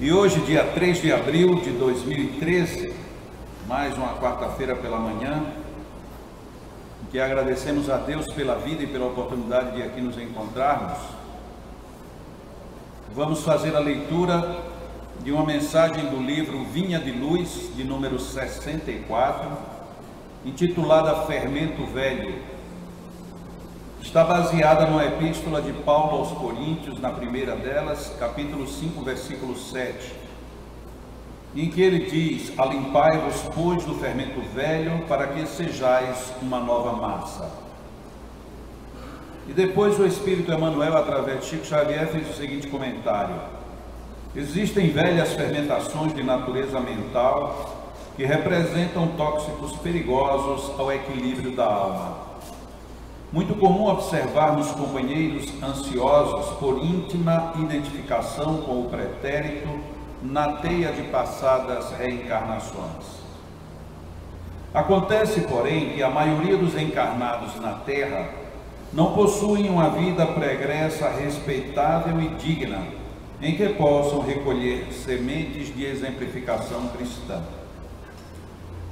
E hoje, dia 3 de abril de 2013, mais uma quarta-feira pela manhã, em que agradecemos a Deus pela vida e pela oportunidade de aqui nos encontrarmos, vamos fazer a leitura de uma mensagem do livro Vinha de Luz, de número 64, intitulada Fermento Velho. Está baseada numa epístola de Paulo aos Coríntios, na primeira delas, capítulo 5, versículo 7, em que ele diz: alimpai-vos, pois, do fermento velho, para que sejais uma nova massa. E depois o Espírito Emmanuel, através de Chico Xavier, fez o seguinte comentário: existem velhas fermentações de natureza mental que representam tóxicos perigosos ao equilíbrio da alma. Muito comum observarmos companheiros ansiosos por íntima identificação com o pretérito na teia de passadas reencarnações. Acontece, porém, que a maioria dos encarnados na Terra não possuem uma vida pregressa respeitável e digna, em que possam recolher sementes de exemplificação cristã.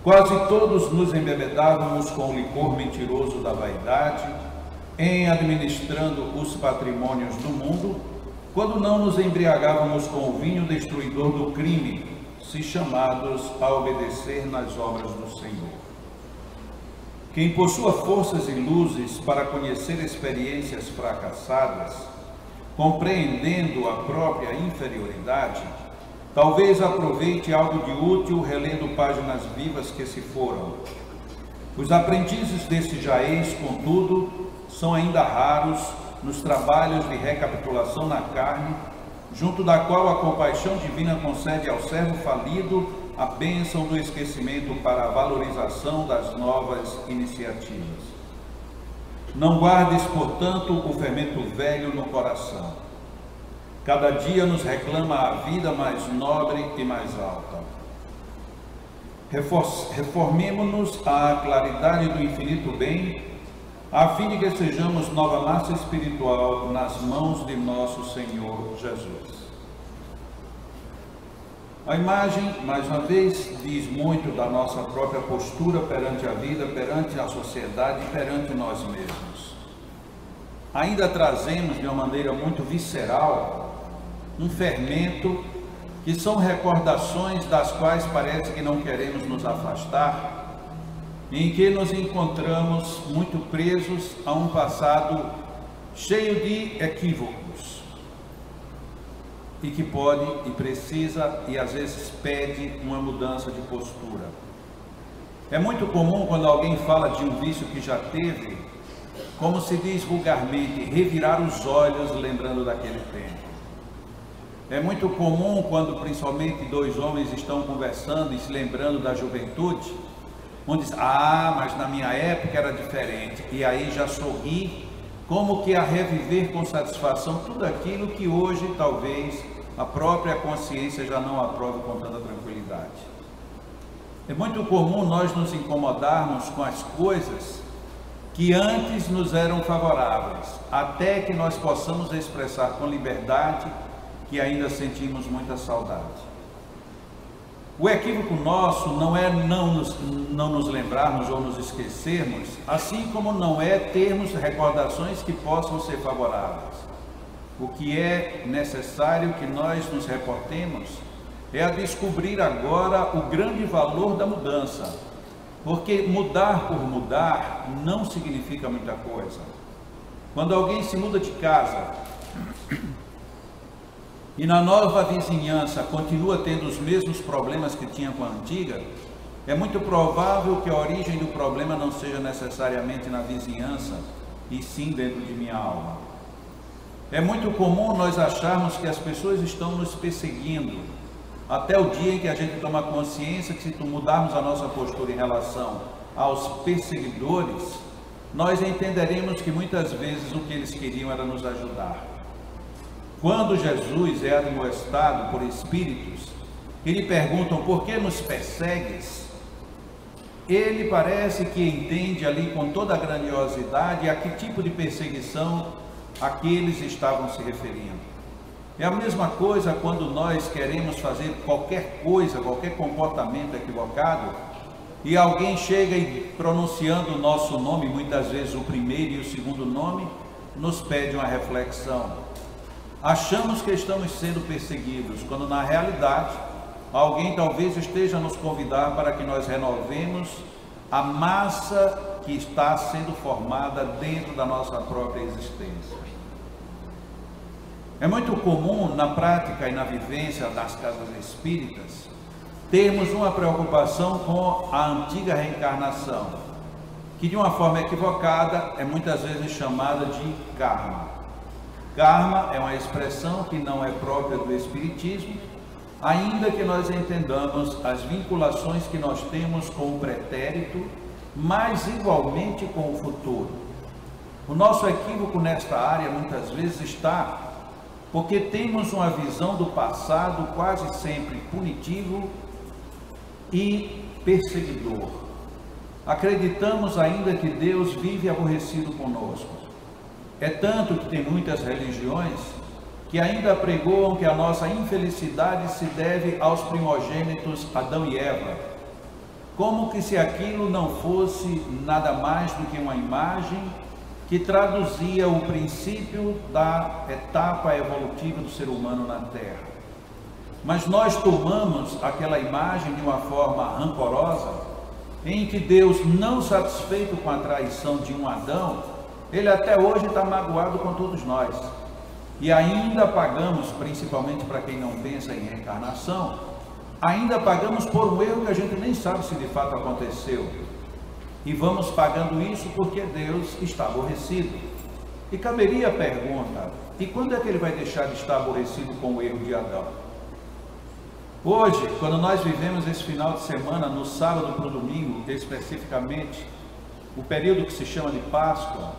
Quase todos nos embebedávamos com o licor mentiroso da vaidade, em administrando os patrimônios do mundo, quando não nos embriagávamos com o vinho destruidor do crime, se chamados a obedecer nas obras do Senhor. Quem possua forças e luzes para conhecer experiências fracassadas, compreendendo a própria inferioridade, talvez aproveite algo de útil relendo páginas vivas que se foram. Os aprendizes desse jaez, contudo, são ainda raros nos trabalhos de recapitulação na carne, junto da qual a compaixão divina concede ao servo falido a bênção do esquecimento para a valorização das novas iniciativas. Não guardes, portanto, o fermento velho no coração. Cada dia nos reclama a vida mais nobre e mais alta. Reformemo-nos à claridade do infinito bem, a fim de que sejamos nova massa espiritual nas mãos de nosso Senhor Jesus. A imagem, mais uma vez, diz muito da nossa própria postura perante a vida, perante a sociedade e perante nós mesmos. Ainda trazemos de uma maneira muito visceral um fermento que são recordações das quais parece que não queremos nos afastar, em que nos encontramos muito presos a um passado cheio de equívocos e que pode e precisa e às vezes pede uma mudança de postura. É muito comum, quando alguém fala de um vício que já teve, como se diz vulgarmente, revirar os olhos lembrando daquele tempo. É muito comum, quando principalmente dois homens estão conversando e se lembrando da juventude, um diz: ah, mas na minha época era diferente, e aí já sorri, como que a reviver com satisfação tudo aquilo que hoje talvez a própria consciência já não aprove com tanta tranquilidade. É muito comum nós nos incomodarmos com as coisas que antes nos eram favoráveis, até que nós possamos expressar com liberdade que ainda sentimos muita saudade. O equívoco nosso não é não nos lembrarmos ou nos esquecermos, assim como não é termos recordações que possam ser favoráveis. O que é necessário que nós nos reportemos é a descobrir agora o grande valor da mudança, porque mudar por mudar não significa muita coisa. Quando alguém se muda de casa e na nova vizinhança continua tendo os mesmos problemas que tinha com a antiga, é muito provável que a origem do problema não seja necessariamente na vizinhança, e sim dentro de minha alma. É muito comum nós acharmos que as pessoas estão nos perseguindo, até o dia em que a gente toma consciência que, se mudarmos a nossa postura em relação aos perseguidores, nós entenderemos que muitas vezes o que eles queriam era nos ajudar. Quando Jesus é admoestado por espíritos que lhe perguntam: por que nos persegues? Ele parece que entende ali com toda a grandiosidade a que tipo de perseguição aqueles estavam se referindo. É a mesma coisa quando nós queremos fazer qualquer coisa, qualquer comportamento equivocado, e alguém chega e pronunciando o nosso nome, muitas vezes o primeiro e o segundo nome, nos pede uma reflexão. Achamos que estamos sendo perseguidos, quando na realidade alguém talvez esteja a nos convidar para que nós renovemos a massa que está sendo formada dentro da nossa própria existência. É muito comum na prática e na vivência das casas espíritas termos uma preocupação com a antiga reencarnação, que de uma forma equivocada é muitas vezes chamada de karma. Karma é uma expressão que não é própria do espiritismo, ainda que nós entendamos as vinculações que nós temos com o pretérito, mas igualmente com o futuro. O nosso equívoco nesta área muitas vezes está porque temos uma visão do passado quase sempre punitivo e perseguidor. Acreditamos ainda que Deus vive aborrecido conosco. É tanto que tem muitas religiões que ainda pregoam que a nossa infelicidade se deve aos primogênitos Adão e Eva, como que se aquilo não fosse nada mais do que uma imagem que traduzia o princípio da etapa evolutiva do ser humano na Terra. Mas nós tomamos aquela imagem de uma forma rancorosa, em que Deus, não satisfeito com a traição de um Adão, ele até hoje está magoado com todos nós. E ainda pagamos, principalmente para quem não pensa em reencarnação, ainda pagamos por um erro que a gente nem sabe se de fato aconteceu. E vamos pagando isso porque Deus está aborrecido. E caberia a pergunta: e quando é que ele vai deixar de estar aborrecido com o erro de Adão? Hoje, quando nós vivemos esse final de semana, no sábado para o domingo, especificamente, o período que se chama de Páscoa,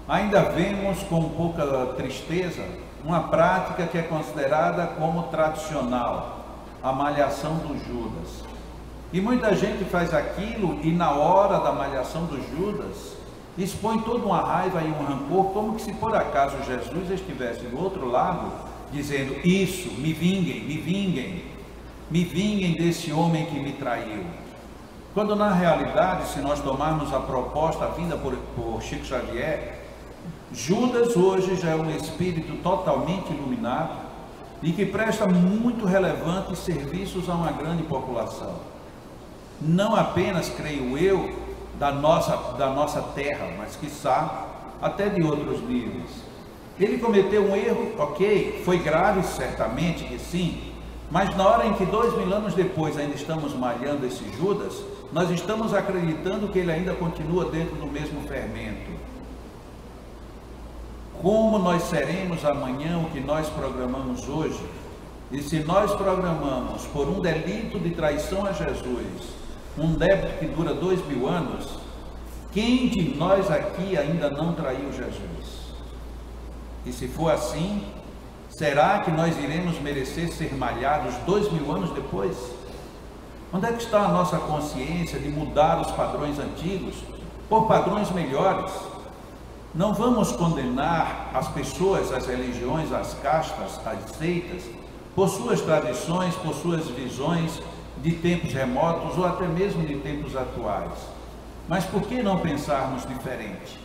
ainda vemos com pouca tristeza uma prática que é considerada como tradicional, a malhação do Judas. E muita gente faz aquilo e na hora da malhação do Judas expõe toda uma raiva e um rancor, como que se por acaso Jesus estivesse do outro lado dizendo: isso, me vinguem, me vinguem, me vinguem desse homem que me traiu. Quando na realidade, se nós tomarmos a proposta vinda por Chico Xavier, Judas hoje já é um espírito totalmente iluminado e que presta muito relevantes serviços a uma grande população. Não apenas, creio eu, da nossa terra, mas quiçá até de outros níveis. Ele cometeu um erro, ok, foi grave, certamente que sim, mas na hora em que 2000 anos depois ainda estamos malhando esse Judas, nós estamos acreditando que ele ainda continua dentro do mesmo fermento. Como nós seremos amanhã o que nós programamos hoje? E se nós programamos por um delito de traição a Jesus, um débito que dura 2000 anos, quem de nós aqui ainda não traiu Jesus? E se for assim, será que nós iremos merecer ser malhados 2000 anos depois? Onde é que está a nossa consciência de mudar os padrões antigos por padrões melhores? Não vamos condenar as pessoas, as religiões, as castas, as seitas, por suas tradições, por suas visões de tempos remotos ou até mesmo de tempos atuais. Mas por que não pensarmos diferente?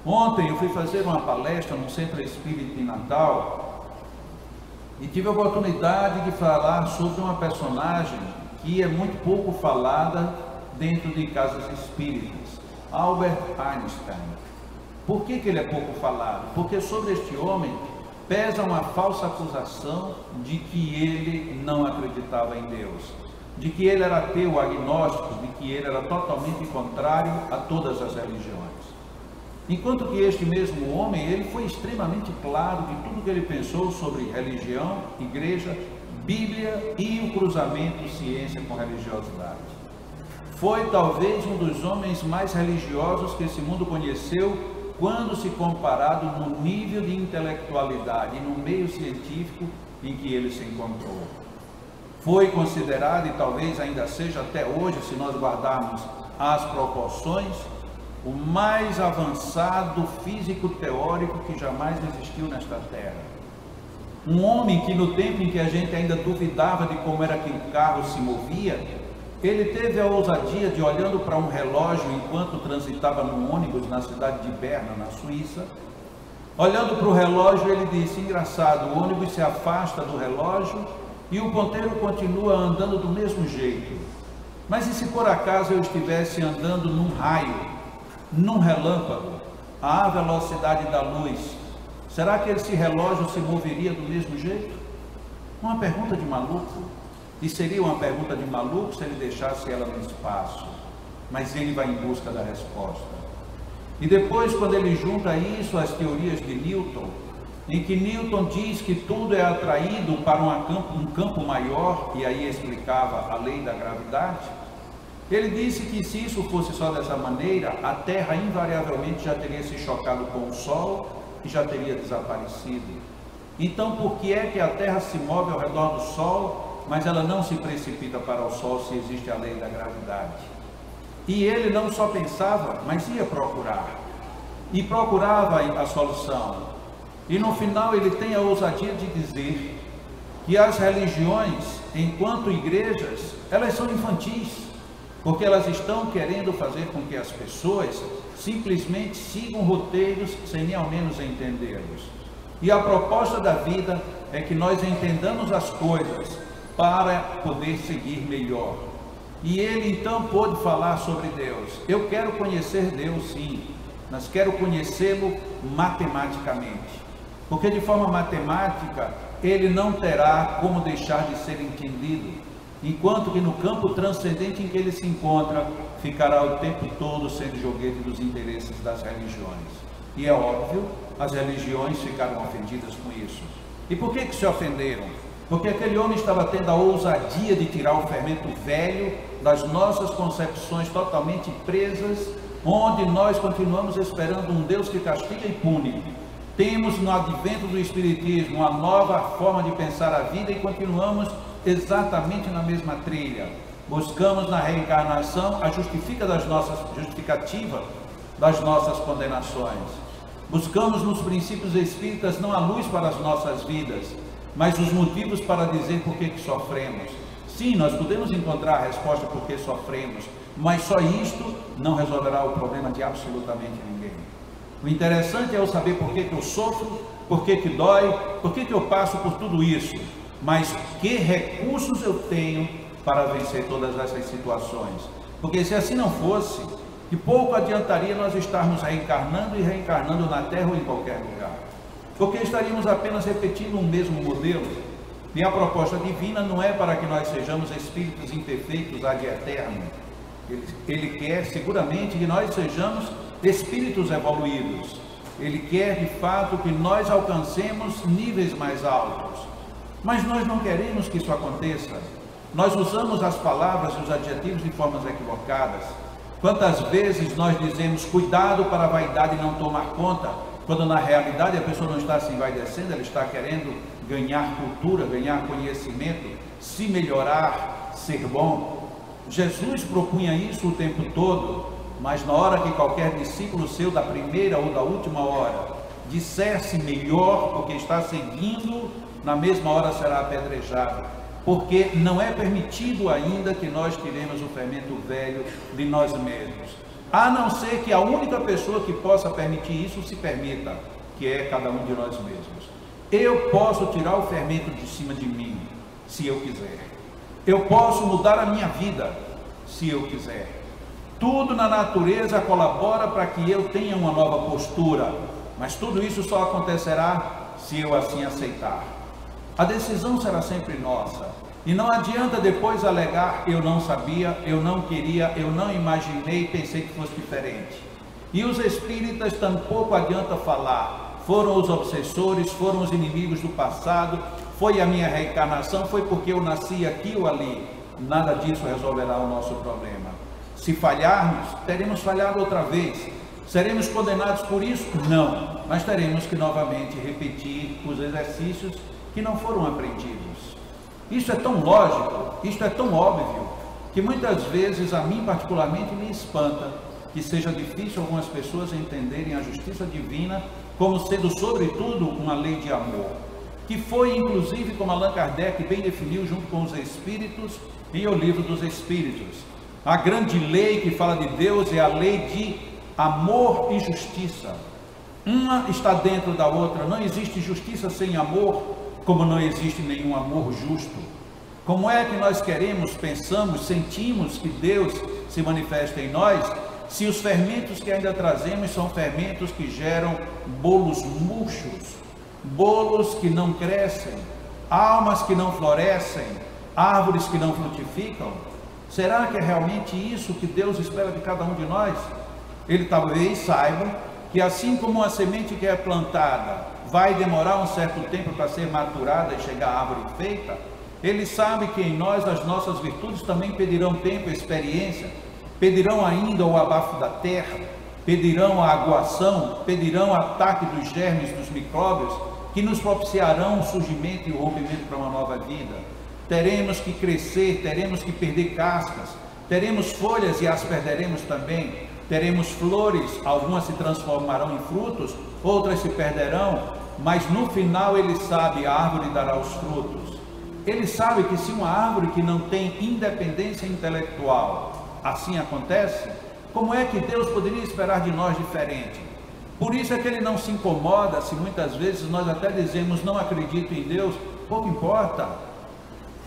Ontem eu fui fazer uma palestra no Centro Espírita em Natal e tive a oportunidade de falar sobre uma personagem que é muito pouco falada dentro de casas espíritas, Albert Einstein. Por que ele é pouco falado? Porque sobre este homem pesa uma falsa acusação de que ele não acreditava em Deus, de que ele era ateu, agnóstico, de que ele era totalmente contrário a todas as religiões. Enquanto que este mesmo homem, ele foi extremamente claro de tudo que ele pensou sobre religião, igreja, Bíblia e o cruzamento ciência com religiosidade. Foi talvez um dos homens mais religiosos que esse mundo conheceu, quando se comparado no nível de intelectualidade e no meio científico em que ele se encontrou. Foi considerado, e talvez ainda seja até hoje, se nós guardarmos as proporções, o mais avançado físico teórico que jamais existiu nesta Terra. Um homem que no tempo em que a gente ainda duvidava de como era que o carro se movia, ele teve a ousadia de, olhando para um relógio enquanto transitava num ônibus na cidade de Berna, na Suíça, olhando para o relógio, ele disse: engraçado, o ônibus se afasta do relógio e o ponteiro continua andando do mesmo jeito. Mas e se por acaso eu estivesse andando num raio, num relâmpago, à velocidade da luz, será que esse relógio se moveria do mesmo jeito? Uma pergunta de maluco. E seria uma pergunta de maluco se ele deixasse ela no espaço. Mas ele vai em busca da resposta. E depois, quando ele junta isso às teorias de Newton, em que Newton diz que tudo é atraído para um campo maior, e aí explicava a lei da gravidade, ele disse que se isso fosse só dessa maneira, a Terra invariavelmente já teria se chocado com o Sol e já teria desaparecido. Então, por que é que a Terra se move ao redor do Sol, mas ela não se precipita para o Sol se existe a lei da gravidade? E ele não só pensava, mas ia procurar. E procurava a solução. E no final ele tem a ousadia de dizer que as religiões, enquanto igrejas, elas são infantis, porque elas estão querendo fazer com que as pessoas simplesmente sigam roteiros sem nem ao menos entendê-los. E a proposta da vida é que nós entendamos as coisas para poder seguir melhor. E ele então pôde falar sobre Deus. Eu quero conhecer Deus, sim, mas quero conhecê-lo matematicamente, porque de forma matemática ele não terá como deixar de ser entendido, enquanto que no campo transcendente em que ele se encontra, ficará o tempo todo sendo joguete dos interesses das religiões. E é óbvio, as religiões ficaram ofendidas com isso. E por que se ofenderam? Porque aquele homem estava tendo a ousadia de tirar o fermento velho das nossas concepções totalmente presas, onde nós continuamos esperando um Deus que castiga e pune. Temos no advento do Espiritismo uma nova forma de pensar a vida e continuamos exatamente na mesma trilha. Buscamos na reencarnação a justificativa das nossas condenações. Buscamos nos princípios espíritas não a luz para as nossas vidas, mas os motivos para dizer por que sofremos. Sim, nós podemos encontrar a resposta por que sofremos, mas só isto não resolverá o problema de absolutamente ninguém. O interessante é eu saber por que eu sofro, por que dói, por que eu passo por tudo isso, mas que recursos eu tenho para vencer todas essas situações. Porque se assim não fosse, de pouco adiantaria nós estarmos reencarnando e reencarnando na Terra ou em qualquer lugar, porque estaríamos apenas repetindo um mesmo modelo. E a proposta divina não é para que nós sejamos espíritos imperfeitos ad eterno. Ele quer seguramente que nós sejamos espíritos evoluídos. Ele quer de fato que nós alcancemos níveis mais altos. Mas nós não queremos que isso aconteça. Nós usamos as palavras e os adjetivos de formas equivocadas. Quantas vezes nós dizemos cuidado para a vaidade não tomar conta, quando na realidade a pessoa não está se envaidecendo, ela está querendo ganhar cultura, ganhar conhecimento, se melhorar, ser bom. Jesus propunha isso o tempo todo, mas na hora que qualquer discípulo seu da primeira ou da última hora dissesse melhor, porque está seguindo, na mesma hora será apedrejado, porque não é permitido ainda que nós tiremos o fermento velho de nós mesmos, a não ser que a única pessoa que possa permitir isso se permita, que é cada um de nós mesmos. Eu posso tirar o fermento de cima de mim, se eu quiser. Eu posso mudar a minha vida, se eu quiser. Tudo na natureza colabora para que eu tenha uma nova postura, mas tudo isso só acontecerá se eu assim aceitar. A decisão será sempre nossa, e não adianta depois alegar: eu não sabia, eu não queria, eu não imaginei, pensei que fosse diferente. E os espíritas tampouco adianta falar: foram os obsessores, foram os inimigos do passado, foi a minha reencarnação, foi porque eu nasci aqui ou ali. Nada disso resolverá o nosso problema. Se falharmos, teremos falhado outra vez. Seremos condenados por isso? Não, mas teremos que novamente repetir os exercícios que não foram aprendidos. Isso é tão lógico, isso é tão óbvio, que muitas vezes a mim particularmente me espanta que seja difícil algumas pessoas entenderem a justiça divina como sendo sobretudo uma lei de amor. que foi inclusive, como Allan Kardec bem definiu, junto com os Espíritos, em O Livro dos Espíritos. A grande lei que fala de Deus é a lei de amor e justiça. Uma está dentro da outra. Não existe justiça sem amor, como não existe nenhum amor justo. Como é que nós queremos, pensamos, sentimos que Deus se manifesta em nós, se os fermentos que ainda trazemos são fermentos que geram bolos murchos, bolos que não crescem, almas que não florescem, árvores que não frutificam? Será que é realmente isso que Deus espera de cada um de nós? Ele talvez saiba que assim como uma semente que é plantada vai demorar um certo tempo para ser maturada e chegar à árvore feita, Ele sabe que em nós as nossas virtudes também pedirão tempo e experiência, pedirão ainda o abafo da terra, pedirão a aguação, pedirão o ataque dos germes, dos micróbios, que nos propiciarão o surgimento e o rompimento para uma nova vida. Teremos que crescer, teremos que perder cascas, teremos folhas e as perderemos também, teremos flores, algumas se transformarão em frutos, outras se perderão, mas no final Ele sabe, a árvore dará os frutos. Ele sabe que se uma árvore que não tem independência intelectual, assim acontece, como é que Deus poderia esperar de nós diferente? Por isso é que Ele não se incomoda se muitas vezes nós até dizemos não acredito em Deus. Pouco importa.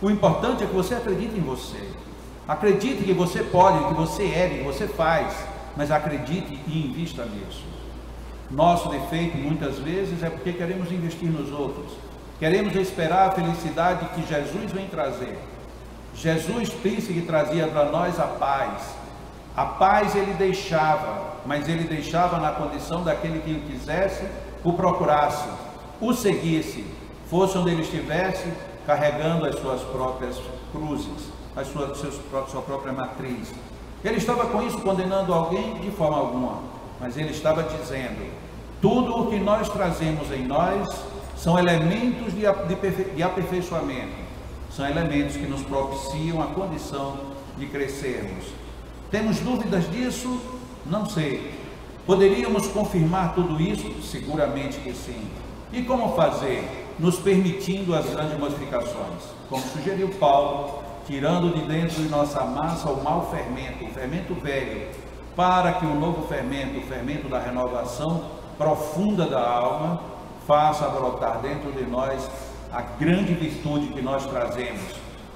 O importante é que você acredite em você. Acredite que você pode, que você é, que você faz, mas acredite e invista nisso. Nosso defeito muitas vezes é porque queremos investir nos outros. Queremos esperar a felicidade que Jesus vem trazer. Jesus disse que trazia para nós a paz. A paz Ele deixava, mas Ele deixava na condição daquele que o quisesse, o procurasse, o seguisse, fosse onde ele estivesse, carregando as suas próprias cruzes, sua própria matriz. Ele estava com isso condenando alguém? De forma alguma, mas Ele estava dizendo, tudo o que nós trazemos em nós são elementos de aperfeiçoamento, são elementos que nos propiciam a condição de crescermos. Temos dúvidas disso? Não sei. Poderíamos confirmar tudo isso? Seguramente que sim. E como fazer? Nos permitindo as grandes modificações, como sugeriu Paulo, tirando de dentro de nossa massa o mau fermento, o fermento velho, para que o novo fermento, o fermento da renovação profunda da alma, faça brotar dentro de nós a grande virtude que nós trazemos,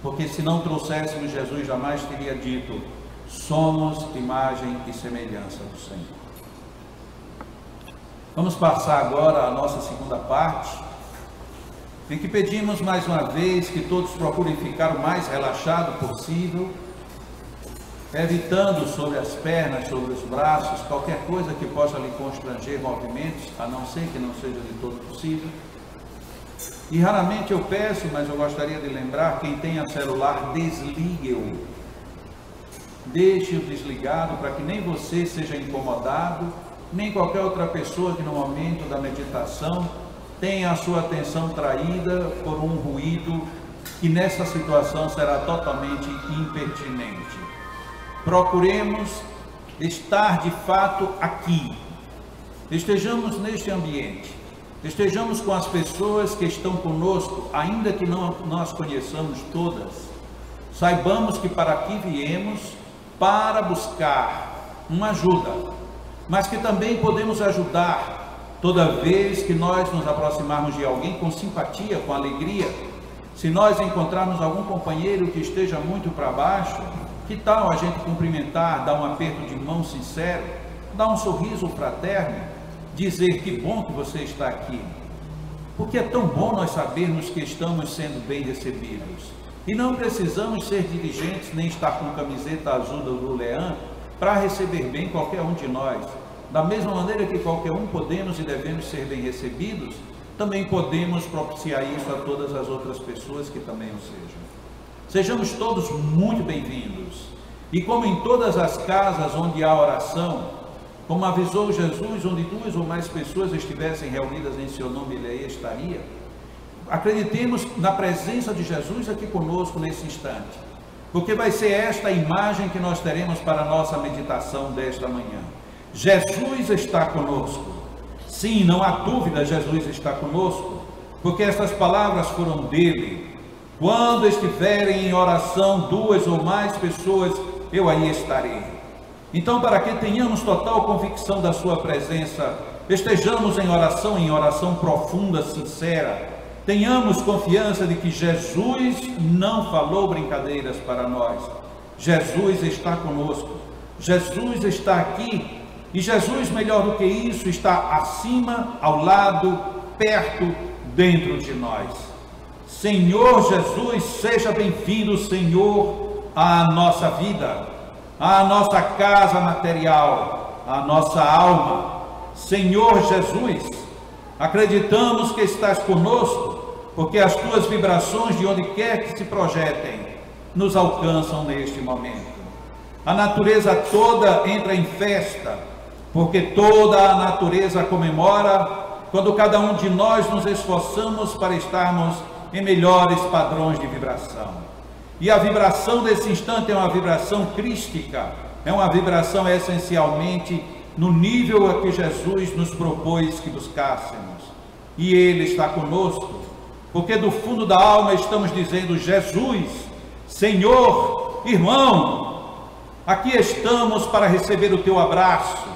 porque se não trouxéssemos, Jesus jamais teria dito, somos imagem e semelhança do Senhor. Vamos passar agora a nossa segunda parte, em que pedimos mais uma vez que todos procurem ficar o mais relaxado possível, evitando sobre as pernas, sobre os braços, qualquer coisa que possa lhe constranger movimentos, a não ser que não seja de todo possível. E raramente eu peço, mas eu gostaria de lembrar, quem tenha celular, desligue-o. Deixe-o desligado para que nem você seja incomodado, nem qualquer outra pessoa que no momento da meditação tenha a sua atenção traída por um ruído que nessa situação será totalmente impertinente. Procuremos estar de fato aqui, estejamos neste ambiente, estejamos com as pessoas que estão conosco, ainda que não as conheçamos todas. Saibamos que para aqui viemos para buscar uma ajuda, mas que também podemos ajudar toda vez que nós nos aproximarmos de alguém com simpatia, com alegria. Se nós encontrarmos algum companheiro que esteja muito para baixo, que tal a gente cumprimentar, dar um aperto de mão sincero, dar um sorriso fraterno, dizer que bom que você está aqui, porque é tão bom nós sabermos que estamos sendo bem recebidos, e não precisamos ser dirigentes, nem estar com camiseta azul do Leão, para receber bem qualquer um de nós. Da mesma maneira que qualquer um podemos e devemos ser bem recebidos, também podemos propiciar isso a todas as outras pessoas que também o sejam. Sejamos todos muito bem-vindos. E como em todas as casas onde há oração, como avisou Jesus, onde 2 ou mais pessoas estivessem reunidas em seu nome, Ele aí estaria. Acreditemos na presença de Jesus aqui conosco nesse instante, porque vai ser esta a imagem que nós teremos para a nossa meditação desta manhã. Jesus está conosco. Sim, não há dúvida, Jesus está conosco. porque estas palavras foram dele. Quando estiverem em oração 2 ou mais pessoas, eu aí estarei. Então, para que tenhamos total convicção da sua presença, estejamos em oração profunda, sincera, tenhamos confiança de que Jesus não falou brincadeiras para nós. Jesus está conosco, Jesus está aqui, e Jesus, melhor do que isso, está acima, ao lado, perto, dentro de nós. Senhor Jesus, seja bem-vindo, Senhor, à nossa vida, à nossa casa material, à nossa alma. Senhor Jesus, acreditamos que estás conosco, porque as tuas vibrações, de onde quer que se projetem, nos alcançam neste momento. A natureza toda entra em festa, porque toda a natureza comemora quando cada um de nós nos esforçamos para estarmos em melhores padrões de vibração. E a vibração desse instante é uma vibração crística, é uma vibração essencialmente no nível a que Jesus nos propôs que buscássemos. E Ele está conosco, porque do fundo da alma estamos dizendo: Jesus, Senhor, irmão, aqui estamos para receber o teu abraço,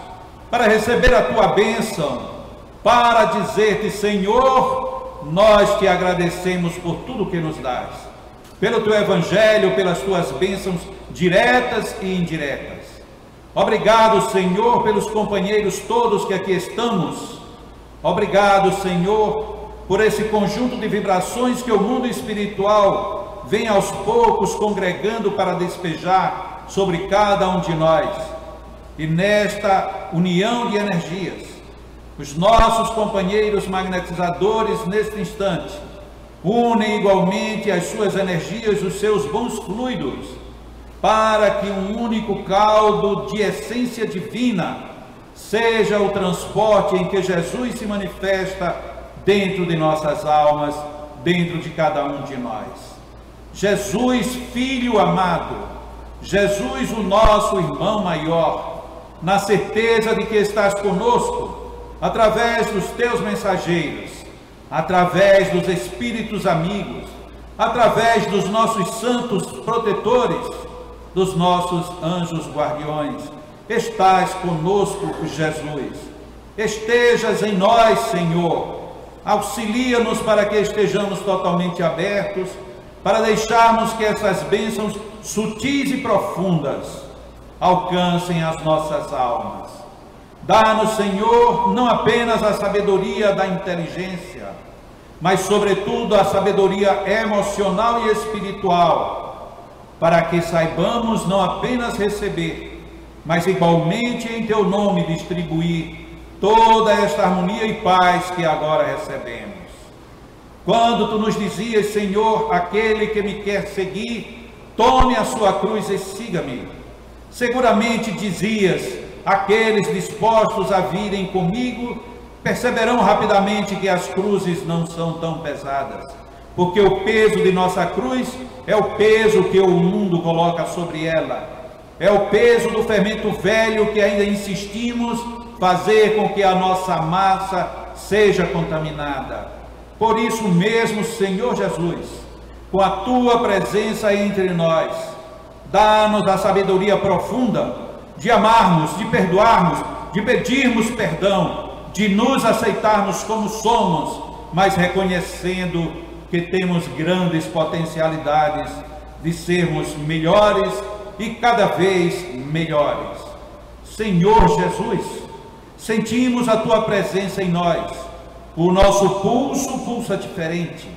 para receber a tua bênção, para dizer-te: Senhor, nós te agradecemos por tudo que nos dás, pelo teu evangelho, pelas tuas bênçãos diretas e indiretas. Obrigado, Senhor, pelos companheiros todos que aqui estamos. Obrigado, Senhor, por esse conjunto de vibrações que o mundo espiritual vem aos poucos congregando para despejar sobre cada um de nós. E nesta união de energias, os nossos companheiros magnetizadores neste instante unem igualmente as suas energias, os seus bons fluidos, para que um único caldo de essência divina seja o transporte em que Jesus se manifesta dentro de nossas almas, dentro de cada um de nós. Jesus, Filho amado, Jesus, o nosso irmão maior, na certeza de que estás conosco, através dos teus mensageiros, através dos espíritos amigos, através dos nossos santos protetores, dos nossos anjos guardiões. Estás conosco, Jesus. Estejas em nós, Senhor. Auxilia-nos para que estejamos totalmente abertos, para deixarmos que essas bênçãos sutis e profundas alcancem as nossas almas. Dá-nos, Senhor, não apenas a sabedoria da inteligência, mas sobretudo a sabedoria emocional e espiritual, para que saibamos não apenas receber, mas igualmente em teu nome distribuir toda esta harmonia e paz que agora recebemos. Quando tu nos dizias: Senhor, aquele que me quer seguir, tome a sua cruz e siga-me, seguramente dizias: aqueles dispostos a virem comigo perceberão rapidamente que as cruzes não são tão pesadas, porque o peso de nossa cruz é o peso que o mundo coloca sobre ela, é o peso do fermento velho que ainda insistimos fazer com que a nossa massa seja contaminada. Por isso mesmo, Senhor Jesus, com a tua presença entre nós, dá-nos a sabedoria profunda de amarmos, de perdoarmos, de pedirmos perdão, de nos aceitarmos como somos, mas reconhecendo que temos grandes potencialidades de sermos melhores e cada vez melhores. Senhor Jesus, sentimos a tua presença em nós, o nosso pulso pulsa diferente,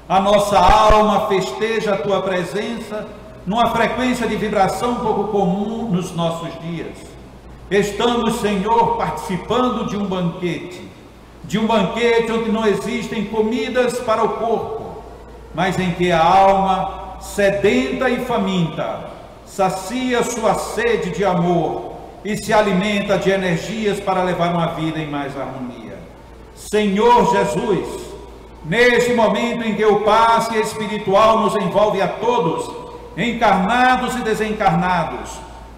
a nossa alma festeja a tua presença numa frequência de vibração pouco comum nos nossos dias. Estamos, Senhor, participando de um banquete onde não existem comidas para o corpo, mas em que a alma, sedenta e faminta, sacia sua sede de amor e se alimenta de energias para levar uma vida em mais harmonia. Senhor Jesus, neste momento em que o passe espiritual nos envolve a todos, encarnados e desencarnados,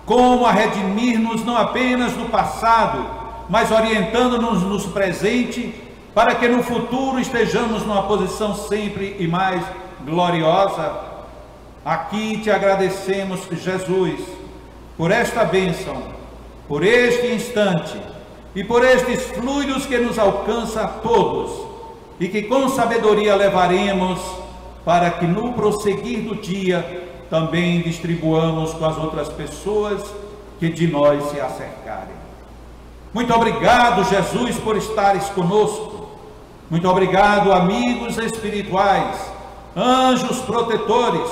como a redimir-nos não apenas do passado, mas orientando-nos no presente, para que no futuro estejamos numa posição sempre e mais gloriosa. Aqui te agradecemos, Jesus, por esta bênção, por este instante e por estes fluidos que nos alcança a todos e que com sabedoria levaremos para que no prosseguir do dia também distribuamos com as outras pessoas que de nós se acercarem. Muito obrigado, Jesus, por estares conosco. Muito obrigado, amigos espirituais, anjos protetores,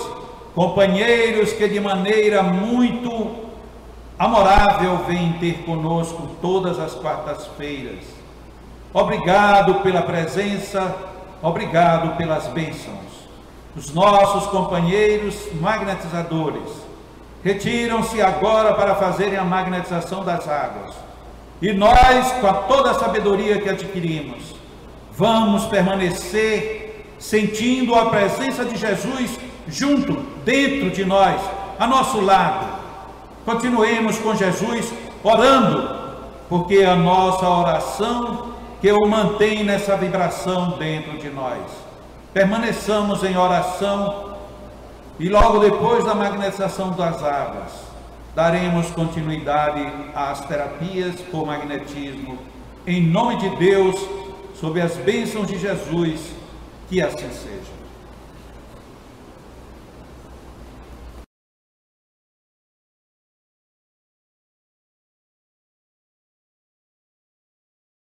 companheiros que de maneira muito amorável vêm ter conosco todas as quartas-feiras. Obrigado pela presença, obrigado pelas bênçãos. Os nossos companheiros magnetizadores retiram-se agora para fazerem a magnetização das águas. E nós, com toda a sabedoria que adquirimos, vamos permanecer sentindo a presença de Jesus junto, dentro de nós, a nosso lado. Continuemos com Jesus orando, porque a nossa oração que o mantém nessa vibração dentro de nós. Permaneçamos em oração e logo depois da magnetização das águas, daremos continuidade às terapias por magnetismo, em nome de Deus, sob as bênçãos de Jesus, que assim seja.